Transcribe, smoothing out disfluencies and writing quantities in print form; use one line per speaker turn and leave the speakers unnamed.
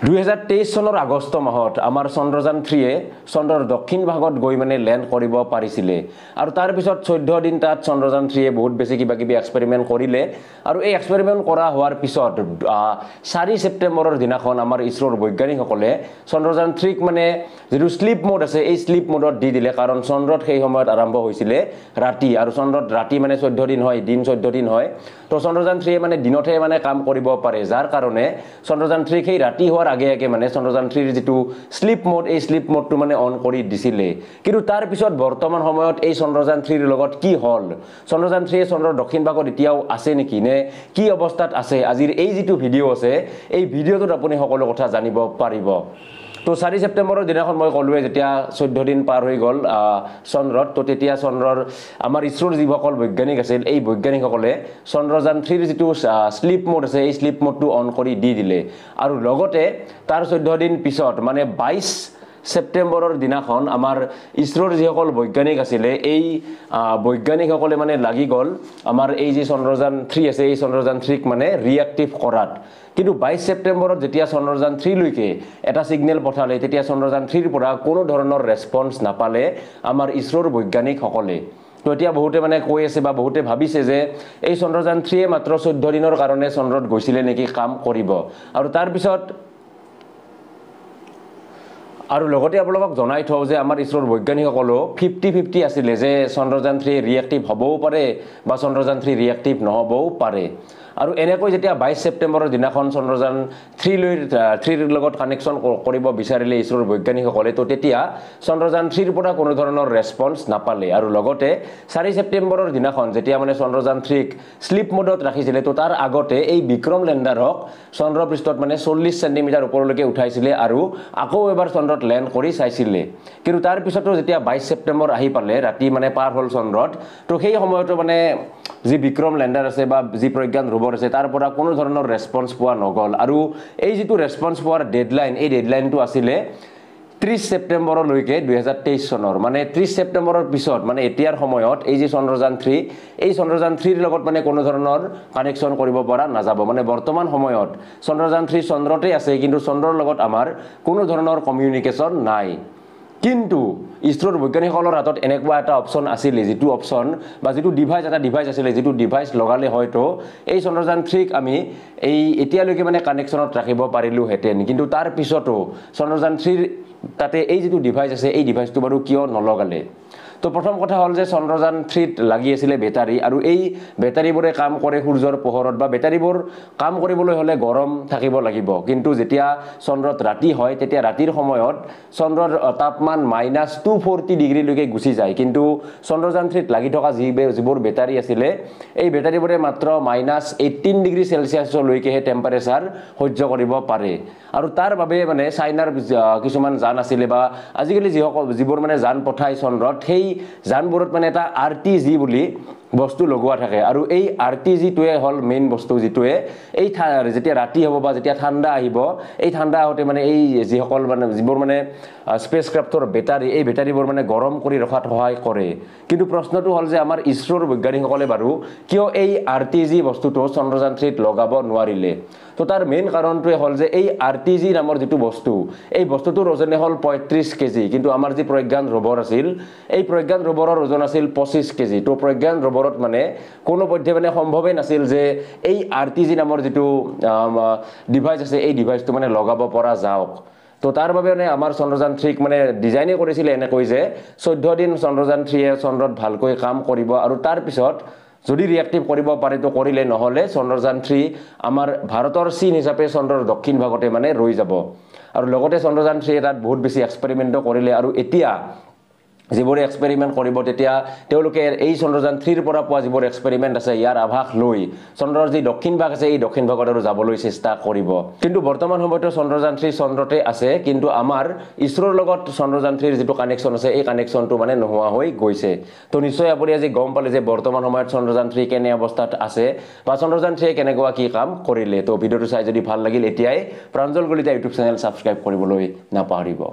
2023 চনৰ আগষ্ট মাহত আমাৰ চন্দ্ৰযান 3 চন্দ্ৰৰ দক্ষিণ ভাগত গৈ মানে ল্যান্ড কৰিব পাৰিছিলে আৰু তাৰ পিছত 14 দিন তাত চন্দ্ৰযান 3 বহুত বেছি কিবা কিবি এক্সপেৰিমেন্ট কৰিলে আৰু এই এক্সপেৰিমেন্ট কৰা হোৱাৰ পিছত 4 ছেপ্টেম্বৰৰ দিনাখন আমাৰ ইছৰোৰ বৈজ্ঞানিকসকলে চন্দ্ৰযান 3 মানে যেটো স্লিপ মোড আছে এই স্লিপ মোডত দি দিলে কাৰণ চন্দ্ৰত সেই সময়ত আৰম্ভ হৈছিলে ৰাতি আৰু চন্দ্ৰত ৰাতি মানে 14 দিন হয় দিন 14 দিন হয় তো চন্দ্ৰযান 3 মানে দিনতে মানে কাম কৰিব পাৰে যাৰ কাৰণে চন্দ্ৰযান 3 সেই ৰাতি হোৱাৰ আগে আগে মানে চন্দ্ৰযান 3 যেটো স্লিপ মোড এই স্লিপ মোডটো মানে অন কৰি দিছিলে কিন্তু তাৰ পিছত বৰ্তমান সময়ত এই চন্দ্ৰযান 3 ৰ লগত কি হল চন্দ্ৰযান 3 চন্দ্ৰৰ দক্ষিণ ভাগত এতিয়াও আছে নেকি নে কি অৱস্থাত আছে আজিৰ এই যেটো ভিডিও আছে এই ভিডিওটোত আপুনি সকলো কথা জানিব পাৰিব তো 4 ছেপ্টেম্বৰৰ দিনাখন মই কলোৱে যেতিয়া 14 দিন পাৰ হৈ গল চন্দ্ৰত তো তেতিয়া চন্দ্ৰৰ আমাৰ ইছৰোৰ যিসকল বৈজ্ঞানিক আছিল এই বৈজ্ঞানিকসকলে চন্দ্ৰযান 3 ৰ যেটো স্লিপ মোড আছে এই স্লিপ মোডটো অন কৰি দি দিলে আৰু লগতে তাৰ 14 দিন পিছত মানে 22 ছেপ্টেম্বৰৰ দিনাখন আমাৰ ইছৰোৰ যিসকল বৈজ্ঞানিক আছিল এই বৈজ্ঞানিকসকলে মানে লাগি গল আমাৰ এই যে চন্দ্ৰযান 3 আছে এই চন্দ্ৰযান 3 ক মানে ৰিএক্টিভ কৰাত কিন্তু 22 ছেপ্টেম্বৰত যেতিয়া চন্দ্ৰযান 3 লৈকে এটা সিগনেল পঠালে তেতিয়া চন্দ্ৰযান 3 ৰ পৰা কোনো ধৰণৰ ৰেসপন্স নাপালে আমাৰ ইছৰোৰ বৈজ্ঞানিকসকলে তো এতিয়া বহুতে মানে কৈ আছে বা বহুতে ভাবিছে যে এই চন্দ্ৰযান 3 মাত্ৰ 14 দিনৰ কাৰণে চন্দ্ৰত গৈছিলে নেকি কাম কৰিব আৰু তাৰ পিছত আৰু লগতে আপোনালোকক জনাই থও যে আমাৰ ইছৰোৰ বৈজ্ঞানিকসকলো 50-50 আছিল যে চন্দ্ৰযান 3 ৰিএক্টিভ হ'বও পাৰে বা চন্দ্ৰযান 3 ৰিএক্টিভ নহবও পাৰে আৰু এনেকৈ যেতিয়া 22 ছেপ্টেম্বৰৰ দিনাখন চন্দ্ৰযান 3 ৰ লগত কানেকচন কৰিব বিচাৰিলে ইছৰোৰ বৈজ্ঞানিকসকলে তো তেতিয়া চন্দ্ৰযান 3 ৰ পৰা কোনো ধৰণৰ ৰেসপন্স নাপালে আৰু লগতে 4 ছেপ্টেম্বৰৰ দিনাখন যেতিয়া মানে চন্দ্ৰযান 3 ক স্লিপ মোডত ৰাখিছিলে তো তাৰ আগতে এই বিক্ৰম লেণ্ডাৰক চন্দ্ৰপৃষ্ঠত মানে 40 সেন্টিমিটাৰ ওপৰলৈকে উঠাইছিলে আৰু আকৌ এবাৰ চন্দ্ৰত ল্যান্ড কৰি চাইছিলে কিন্তু তাৰ পিছতো যেতিয়া 22 ছেপ্টেম্বৰ আহি পালে ৰাতি মানে পাৰ হল চন্দ্ৰত তো সেই সময়তো মানে যি বিক্ৰম লেণ্ডাৰ আছে বা যি প্ৰজ্ঞান ৰোবৰ আছে তাৰ পৰা কোনো ধৰণৰ ৰেসপন্স পোৱা নগল আৰু এই যেটো ৰেসপন্স পোৱাৰ ডেডলাইন এই ডেডলাইনটো আছিল 30 ছেপ্টেম্বৰলৈকে 2023 চনৰ মানে 30 ছেপ্টেম্বৰৰ পিছত মানে এতিয়াৰ সময়ত এই যে চন্দ্ৰযান 3 এই চন্দ্ৰযান 3 ৰ লগত মানে কোনো ধৰণৰ কানেকচন কৰিব পৰা নাযাব মানে বৰ্তমান সময়ত চন্দ্ৰযান 3 চন্দ্ৰতে আছে কিন্তু চন্দ্ৰৰ লগত আমাৰ কোনো ধৰণৰ কমিউনিকেশ্যন নাই কিন্তু ইছৰোৰ বৈজ্ঞানিকসকলৰ হাতত এনেকুৱা এটা অপচন আছিল যেটো অপচন বা যেটো ডিভাইস আছিল যেটো ডিভাইস লগালে হয়তো এই চন্দ্ৰযান 3 ক আমি এই এতিয়ালৈকে মানে কানেকচনত ৰাখিব পাৰিলো হেতেন কিন্তু তাৰ পিছতো চন্দ্ৰযান 3 তাতে এই যেটো ডিভাইস আছে এই ডিভাইসটো বাৰু কিয় নলগালে তো প্ৰথম কথা হল যে চন্দ্ৰযান 3 ত লাগি আছিল বেটাৰী আৰু এই বেটাৰীবোৰে কাম কৰে সূৰ্যৰ পোহৰত বা বেটাৰীবোৰ কাম কৰিবলৈ হলে গৰম থাকিব লাগিব কিন্তু যেতিয়া চন্দ্ৰত ৰাতি হয় তেতিয়া ৰাতিৰ সময়ত চন্দ্ৰৰ তাপমান -240 ডিগ্ৰী লৈকে গুচি যায় কিন্তু চন্দ্ৰযান 3 ত লাগি থকা যিবোৰ বেটাৰী আছিল এই বেটাৰীবোৰে মাত্ৰ -18 ডিগ্ৰী সেলসিয়াছ লৈকে টেম্পাৰেচাৰ সহ্য কৰিব পাৰে আৰু তাৰ বাবে মানে চাইনাৰ কিছুমান যান আছিল বা আজিকালি যিবোৰ মানে যান পঠাই চন্দ্ৰত সেই জানবোৰত মানে এটা আৰটিজি বুলি বস্তু লগোৱা থাকে আৰু এই আৰটিজি টোৱে হল মেইন বস্তু যেটোৱে এই যেতিয়া ৰাতি হ'ব বা যেতিয়া ঠাণ্ডা আহিব এই ঠাণ্ডা হতে মানে এই যিসকল মানে যিবোৰ মানে স্পেসক্ৰাফ্টৰ বেটাৰী এই বেটাৰীবোৰ মানে গৰম কৰি ৰখাত সহায় কৰে কিন্তু প্ৰশ্নটো হল যে আমাৰ ইছৰোৰ বৈজ্ঞানিকসকলে বাৰু কিয় এই আৰটিজি বস্তুটো চন্দ্ৰযান 3 ত লগাব নোৱাৰিলে তো তাৰ মেইন কাৰণটোৱে হল যে এই আৰটিজি নামৰ যেটো বস্তু এই বস্তুটোৰ ওজনে হল 35 কেজি কিন্তু আমাৰ যি প্ৰজ্ঞান ৰোবৰ আছিল এই প্ৰজ্ঞান ৰোবৰৰ ওজন আছিল 25 কেজি তো প্ৰজ্ঞান ৰোবৰত মানে কোনো পধ্যে মানে সম্ভৱে নাছিল যে এই আৰটিজি নামৰ যেটো ডিভাইস আছে এই ডিভাইসটো মানে লগাব পৰা যাওক তো তাৰ বাবে মানে আমাৰ চন্দ্ৰযান 3 মানে ডিজাইনে কৰিছিল এনেকৈ যে 14 দিন চন্দ্ৰযান 3 চন্দ্ৰত ভালকৈ কাম কৰিব আৰু তাৰ পিছত যদি ৰিএক্টিভ কৰিব পাৰে তো কৰিলে নহলে চন্দ্ৰযান 3 আমাৰ ভাৰতৰ চীন হিচাপে চন্দ্ৰৰ দক্ষিণ ভাগতে মানে ৰৈ যাব আৰু লগতে চন্দ্ৰযান 3 তাত বহুত বেছি এক্সপেৰিমেন্ট কৰিলে আৰু এতিয়া যিবোৰ এক্সপেৰিমেন্ট কৰিব তেতিয়া তেওঁলোকে এই চন্দ্ৰযান 3 ৰ পৰা পোৱা যিবোৰ এক্সপেৰিমেন্ট আছে ইয়াৰ আভাস লৈ চন্দ্ৰৰ যি দক্ষিণ ভাগ আছে এই দক্ষিণ ভাগত আৰু যাবলৈ চেষ্টা কৰিব কিন্তু বৰ্তমান সময়ত চন্দ্ৰযান 3 চন্দ্ৰতে আছে কিন্তু আমাৰ ইছৰোৰ লগত চন্দ্ৰযান 3 ৰ যেটো কানেকচন আছে এই কানেকচনটো মানে নোহোৱা হৈ গৈছে তো নিশ্চয় আপুনি আজি গম পালে যে বৰ্তমান সময়ত চন্দ্ৰযান 3 কেনে অৱস্থাত আছে বা চন্দ্ৰযান 3 কেনেকুৱা কি কাম কৰিলে তো ভিডিওটো চাই যদি ভাল লাগিল এতিয়াই Pranjal Kalita YouTube channel subscribe কৰিবলৈ নাপাহৰিব